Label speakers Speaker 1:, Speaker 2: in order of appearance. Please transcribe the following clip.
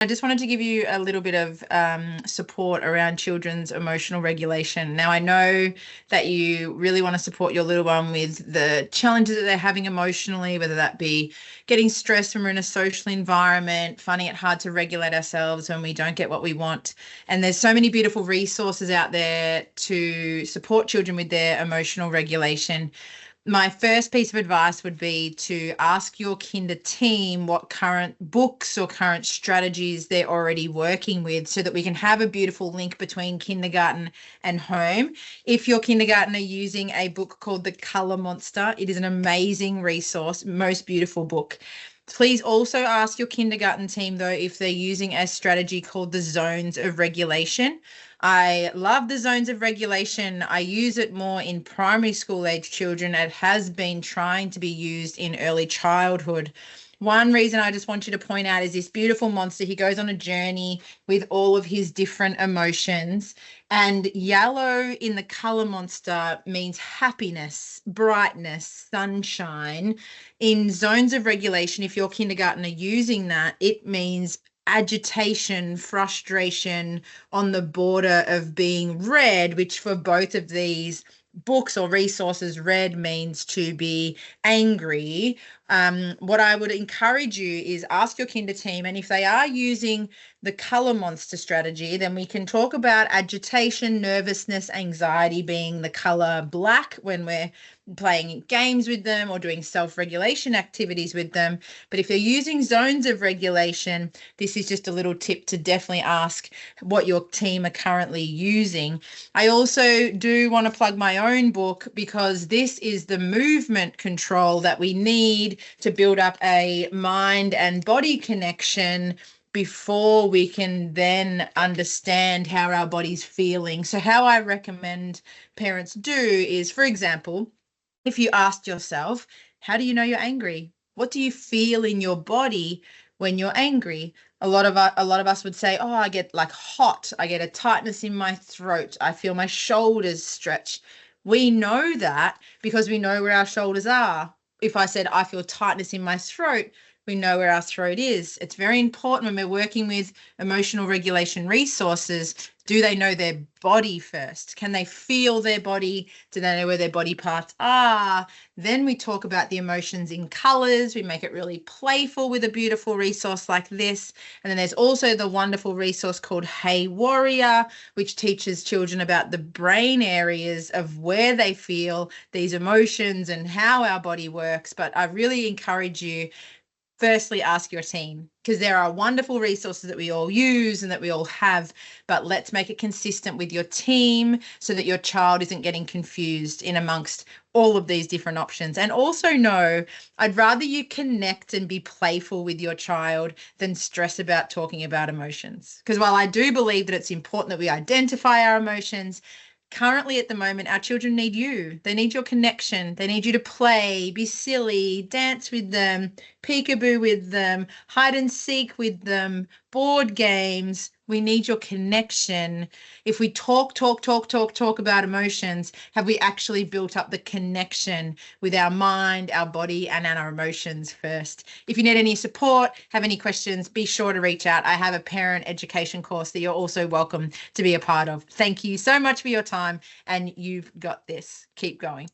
Speaker 1: I just wanted to give you a little bit of support around children's emotional regulation. Now, I know that you really want to support your little one with the challenges that they're having emotionally, whether that be getting stressed when we're in a social environment, finding it hard to regulate ourselves when we don't get what we want. And there's so many beautiful resources out there to support children with their emotional regulation. My first piece of advice would be to ask your kinder team what current books or current strategies they're already working with so that we can have a beautiful link between kindergarten and home. If your kindergarten are using a book called The Color Monster, it is an amazing resource, most beautiful book. Please also ask your kindergarten team, though, if they're using a strategy called the zones of regulation. I love the zones of regulation. I use it more in primary school age children. It has been trying to be used in early childhood. One reason I just want you to point out is this beautiful monster. He goes on a journey with all of his different emotions. And yellow in the color monster means happiness, brightness, sunshine. In zones of regulation, if your kindergarten are using that, it means agitation, frustration on the border of being red, which for both of these books or resources, red means to be angry. What I would encourage you is ask your kinder team, and if they are using the color monster strategy, then we can talk about agitation, nervousness, anxiety being the color black when we're playing games with them or doing self-regulation activities with them. But if they're using zones of regulation, this is just a little tip to definitely ask what your team are currently using. I also do want to plug my own book because this is the movement control that we need to build up a mind and body connection before we can then understand how our body's feeling. So how I recommend parents do is, for example, if you asked yourself, how do you know you're angry? What do you feel in your body when you're angry? A lot of us would say, oh, I get like hot. I get a tightness in my throat. I feel my shoulders stretch. We know that because we know where our shoulders are. If I said I feel tightness in my throat, we know where our throat is. It's very important when we're working with emotional regulation resources. Do they know their body first? Can they feel their body? Do they know where their body parts are? Then we talk about the emotions in colors. We make it really playful with a beautiful resource like this. And then there's also the wonderful resource called Hey Warrior, which teaches children about the brain areas of where they feel these emotions and how our body works. But I really encourage you, firstly, ask your team, because there are wonderful resources that we all use and that we all have, but let's make it consistent with your team so that your child isn't getting confused in amongst all of these different options. And also know, I'd rather you connect and be playful with your child than stress about talking about emotions. Because while I do believe that it's important that we identify our emotions, currently at the moment, our children need you. They need your connection. They need you to play, be silly, dance with them, peekaboo with them, hide and seek with them, board games. We need your connection. If we talk about emotions, have we actually built up the connection with our mind, our body, and our emotions first? If you need any support, have any questions, be sure to reach out. I have a parent education course that you're also welcome to be a part of. Thank you so much for your time, and you've got this. Keep going.